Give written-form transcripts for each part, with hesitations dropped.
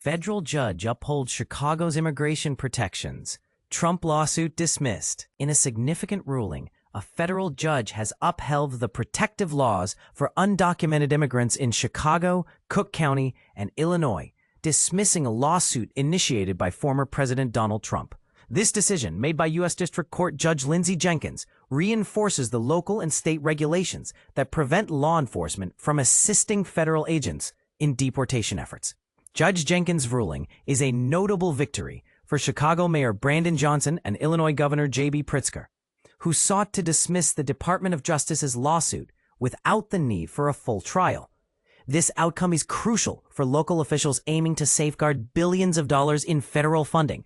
Federal judge upholds Chicago's immigration protections. Trump lawsuit dismissed. In a significant ruling, a federal judge has upheld the protective laws for undocumented immigrants in Chicago, Cook County, and Illinois, dismissing a lawsuit initiated by former President Donald Trump. This decision, made by U.S. District Court Judge Lindsey Jenkins, reinforces the local and state regulations that prevent law enforcement from assisting federal agents in deportation efforts. Judge Jenkins' ruling is a notable victory for Chicago Mayor Brandon Johnson and Illinois Governor J.B. Pritzker, who sought to dismiss the Department of Justice's lawsuit without the need for a full trial. This outcome is crucial for local officials aiming to safeguard billions of dollars in federal funding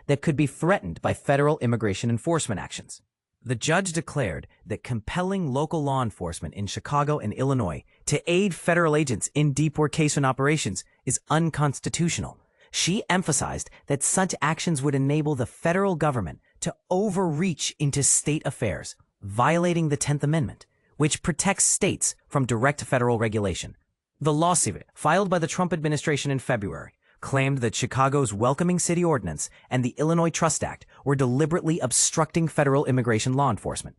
that could be threatened by federal immigration enforcement actions. The judge declared that compelling local law enforcement in Chicago and Illinois to aid federal agents in deportation operations is unconstitutional. She emphasized that such actions would enable the federal government to overreach into state affairs, violating the 10th Amendment, which protects states from direct federal regulation. The lawsuit, filed by the Trump administration in February, claimed that Chicago's Welcoming City Ordinance and the Illinois Trust Act were deliberately obstructing federal immigration law enforcement.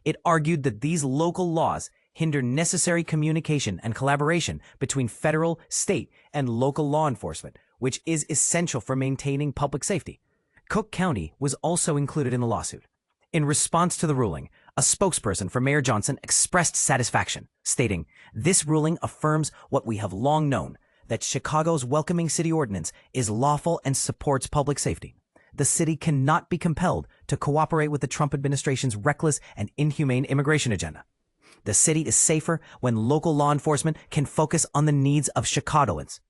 It argued that these local laws hinder necessary communication and collaboration between federal, state, and local law enforcement, which is essential for maintaining public safety. Cook County was also included in the lawsuit. In response to the ruling, a spokesperson for Mayor Johnson expressed satisfaction, stating, "This ruling affirms what we have long known, that Chicago's Welcoming City Ordinance is lawful and supports public safety. The city cannot be compelled to cooperate with the Trump administration's reckless and inhumane immigration agenda. The city is safer when local law enforcement can focus on the needs of Chicagoans."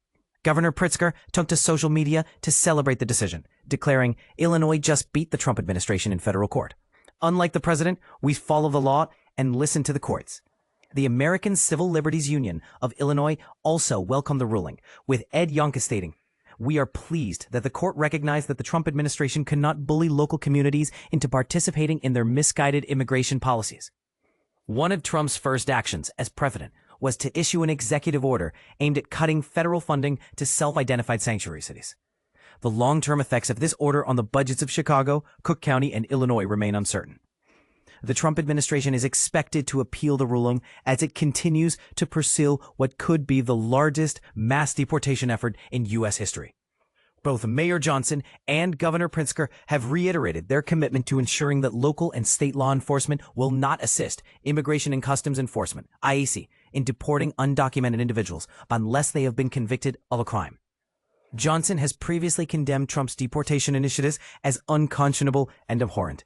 Governor Pritzker took to social media to celebrate the decision, declaring, "Illinois just beat the Trump administration in federal court. Unlike the president, we follow the law and listen to the courts." The American Civil Liberties Union of Illinois also welcomed the ruling, with Ed Yonka stating, "We are pleased that the court recognized that the Trump administration cannot bully local communities into participating in their misguided immigration policies." One of Trump's first actions as president was to issue an executive order aimed at cutting federal funding to self-identified sanctuary cities. The long-term effects of this order on the budgets of Chicago, Cook County, and Illinois remain uncertain. The Trump administration is expected to appeal the ruling as it continues to pursue what could be the largest mass deportation effort in U.S. history. Both Mayor Johnson and Governor Pritzker have reiterated their commitment to ensuring that local and state law enforcement will not assist Immigration and Customs Enforcement, IAC, in deporting undocumented individuals unless they have been convicted of a crime. Johnson has previously condemned Trump's deportation initiatives as unconscionable and abhorrent.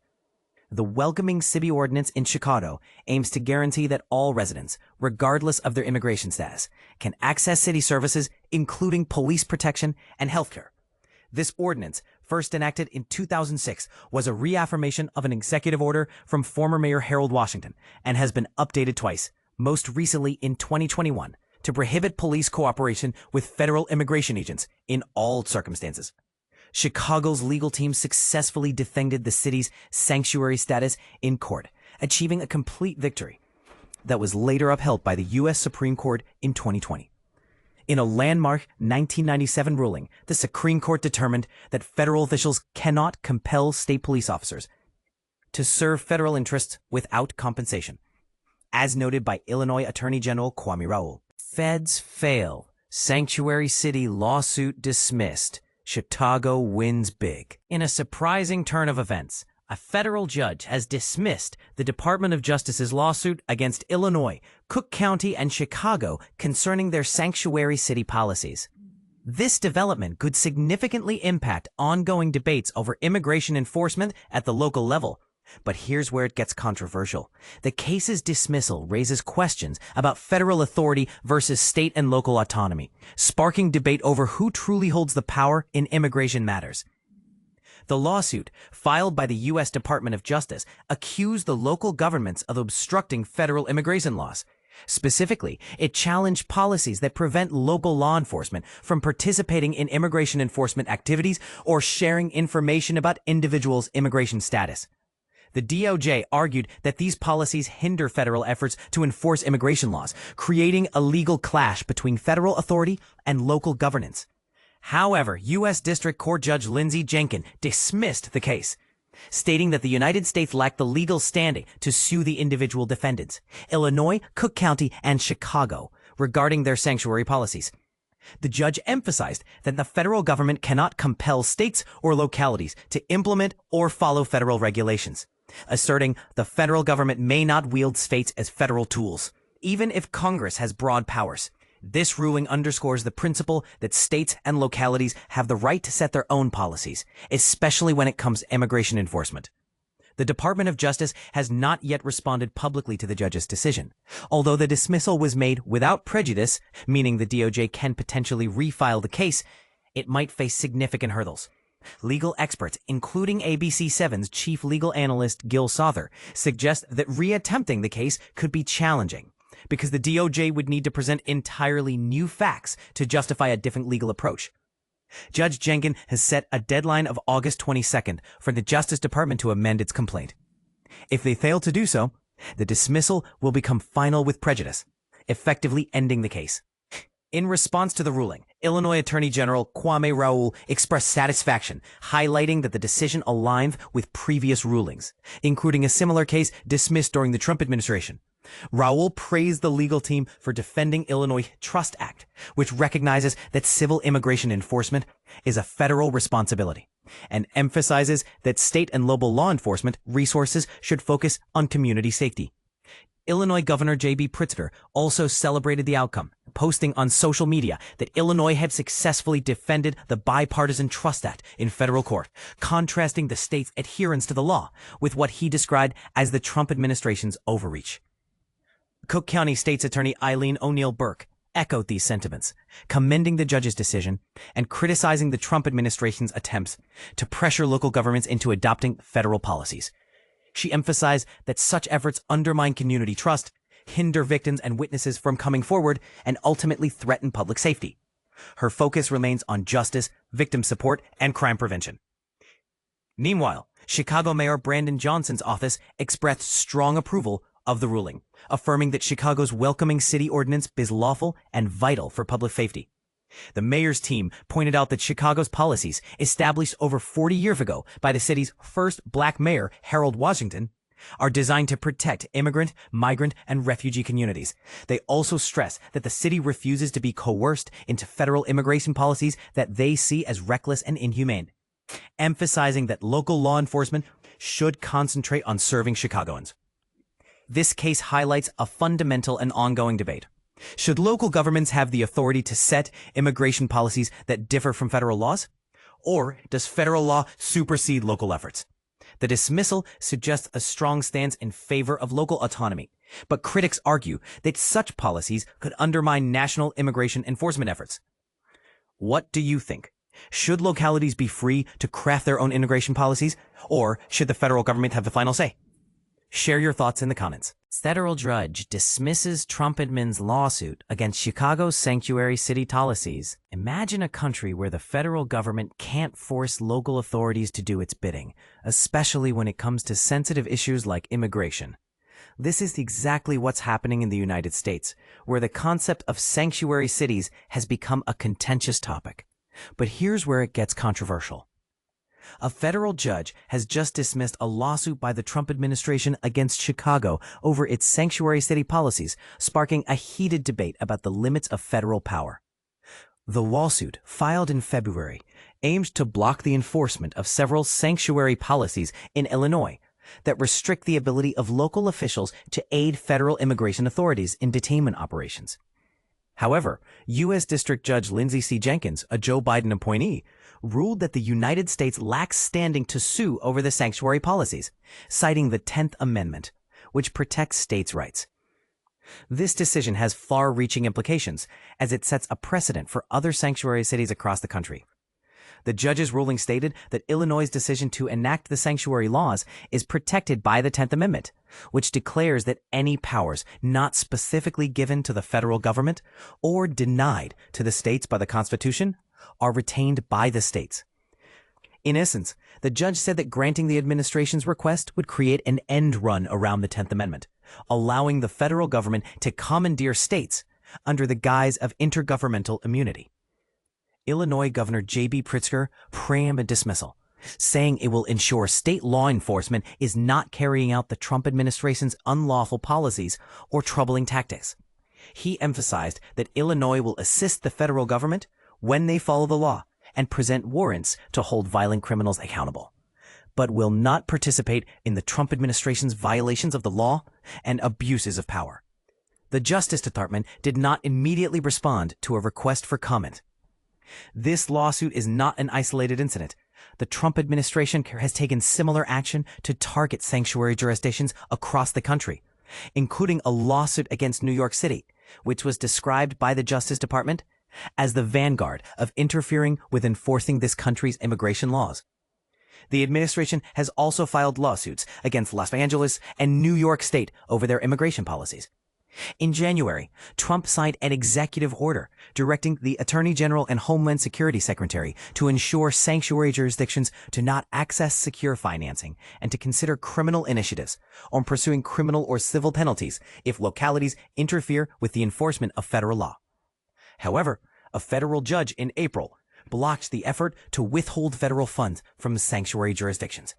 The Welcoming City Ordinance in Chicago aims to guarantee that all residents, regardless of their immigration status, can access city services, including police protection and healthcare. This ordinance, first enacted in 2006, was a reaffirmation of an executive order from former Mayor Harold Washington and has been updated twice, most recently in 2021, to prohibit police cooperation with federal immigration agents in all circumstances. Chicago's legal team successfully defended the city's sanctuary status in court, achieving a complete victory that was later upheld by the U.S. Supreme Court in 2020. In a landmark 1997 ruling, the Supreme Court determined that federal officials cannot compel state police officers to serve federal interests without compensation, as noted by Illinois Attorney General Kwame Raoul. Feds fail. Sanctuary city lawsuit dismissed. Chicago wins big. In a surprising turn of events, a federal judge has dismissed the Department of Justice's lawsuit against Illinois, Cook County, and Chicago concerning their sanctuary city policies. This development could significantly impact ongoing debates over immigration enforcement at the local level. But here's where it gets controversial. The case's dismissal raises questions about federal authority versus state and local autonomy, sparking debate over who truly holds the power in immigration matters. The lawsuit, filed by the U.S. Department of Justice, accused the local governments of obstructing federal immigration laws. Specifically, it challenged policies that prevent local law enforcement from participating in immigration enforcement activities or sharing information about individuals' immigration status. The DOJ argued that these policies hinder federal efforts to enforce immigration laws, creating a legal clash between federal authority and local governance. However, U.S. District Court Judge Lindsey Jenkins dismissed the case, stating that the United States lacked the legal standing to sue the individual defendants, Illinois, Cook County, and Chicago, regarding their sanctuary policies. The judge emphasized that the federal government cannot compel states or localities to implement or follow federal regulations, asserting the federal government may not wield states as federal tools, even if Congress has broad powers. This ruling underscores the principle that states and localities have the right to set their own policies, especially when it comes to immigration enforcement. The Department of Justice has not yet responded publicly to the judge's decision. Although the dismissal was made without prejudice, meaning the DOJ can potentially refile the case, it might face significant hurdles. Legal experts, including ABC7's chief legal analyst Gil Souther, suggest that reattempting the case could be challenging, because the DOJ would need to present entirely new facts to justify a different legal approach. Judge Jenkins has set a deadline of August 22nd for the Justice Department to amend its complaint. If they fail to do so, the dismissal will become final with prejudice, effectively ending the case. In response to the ruling, Illinois Attorney General Kwame Raoul expressed satisfaction, highlighting that the decision aligned with previous rulings, including a similar case dismissed during the Trump administration. Raoul praised the legal team for defending Illinois' Trust Act, which recognizes that civil immigration enforcement is a federal responsibility, and emphasizes that state and local law enforcement resources should focus on community safety. Illinois Governor J.B. Pritzker also celebrated the outcome, posting on social media that Illinois had successfully defended the Bipartisan Trust Act in federal court, contrasting the state's adherence to the law with what he described as the Trump administration's overreach. Cook County State's Attorney Eileen O'Neill Burke echoed these sentiments, commending the judge's decision and criticizing the Trump administration's attempts to pressure local governments into adopting federal policies. She emphasized that such efforts undermine community trust, hinder victims and witnesses from coming forward, and ultimately threaten public safety. Her focus remains on justice, victim support, and crime prevention. Meanwhile, Chicago Mayor Brandon Johnson's office expressed strong approval of the ruling, affirming that Chicago's welcoming city ordinance is lawful and vital for public safety. The mayor's team pointed out that Chicago's policies, established over 40 years ago by the city's first black mayor, Harold Washington, are designed to protect immigrant, migrant, and refugee communities. They also stress that the city refuses to be coerced into federal immigration policies that they see as reckless and inhumane, emphasizing that local law enforcement should concentrate on serving Chicagoans. This case highlights a fundamental and ongoing debate. Should local governments have the authority to set immigration policies that differ from federal laws? Or does federal law supersede local efforts? The dismissal suggests a strong stance in favor of local autonomy, but critics argue that such policies could undermine national immigration enforcement efforts. What do you think? Should localities be free to craft their own immigration policies, or should the federal government have the final say? Share your thoughts in the comments. Federal judge dismisses Trump admin's lawsuit against Chicago's sanctuary city policies. Imagine a country where the federal government can't force local authorities to do its bidding, especially when it comes to sensitive issues like immigration. This is exactly what's happening in the United States, where the concept of sanctuary cities has become a contentious topic. But here's where it gets controversial. A federal judge has just dismissed a lawsuit by the Trump administration against Chicago over its sanctuary city policies, sparking a heated debate about the limits of federal power. The lawsuit, filed in February, aims to block the enforcement of several sanctuary policies in Illinois that restrict the ability of local officials to aid federal immigration authorities in detainment operations. However, U.S. District Judge Lindsey C. Jenkins, a Joe Biden appointee, ruled that the United States lacks standing to sue over the sanctuary policies, citing the 10th Amendment, which protects states' rights. This decision has far-reaching implications, as it sets a precedent for other sanctuary cities across the country. The judge's ruling stated that Illinois' decision to enact the sanctuary laws is protected by the 10th Amendment, which declares that any powers not specifically given to the federal government or denied to the states by the Constitution are retained by the states. In essence, the judge said that granting the administration's request would create an end run around the 10th Amendment, allowing the federal government to commandeer states under the guise of intergovernmental immunity. Illinois Governor J.B. Pritzker preempted dismissal, saying it will ensure state law enforcement is not carrying out the Trump administration's unlawful policies or troubling tactics. He emphasized that Illinois will assist the federal government when they follow the law and present warrants to hold violent criminals accountable, but will not participate in the Trump administration's violations of the law and abuses of power. The Justice Department did not immediately respond to a request for comment. This lawsuit is not an isolated incident. The Trump administration has taken similar action to target sanctuary jurisdictions across the country, including a lawsuit against New York City, which was described by the Justice Department as the vanguard of interfering with enforcing this country's immigration laws. The administration has also filed lawsuits against Los Angeles and New York State over their immigration policies. In January, Trump signed an executive order directing the Attorney General and Homeland Security Secretary to ensure sanctuary jurisdictions to not access secure financing and to consider criminal initiatives on pursuing criminal or civil penalties if localities interfere with the enforcement of federal law. However, a federal judge in April blocked the effort to withhold federal funds from sanctuary jurisdictions,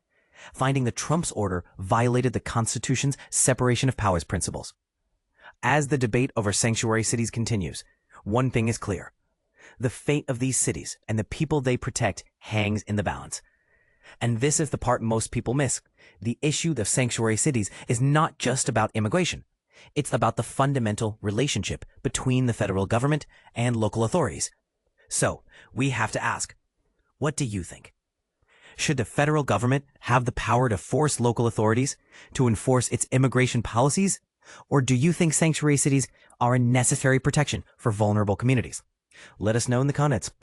finding that Trump's order violated the Constitution's separation of powers principles. As the debate over sanctuary cities continues, one thing is clear. The fate of these cities and the people they protect hangs in the balance. And this is the part most people miss. The issue of sanctuary cities is not just about immigration. It's about the fundamental relationship between the federal government and local authorities. So, we have to ask, what do you think? Should the federal government have the power to force local authorities to enforce its immigration policies? Or do you think sanctuary cities are a necessary protection for vulnerable communities? Let us know in the comments.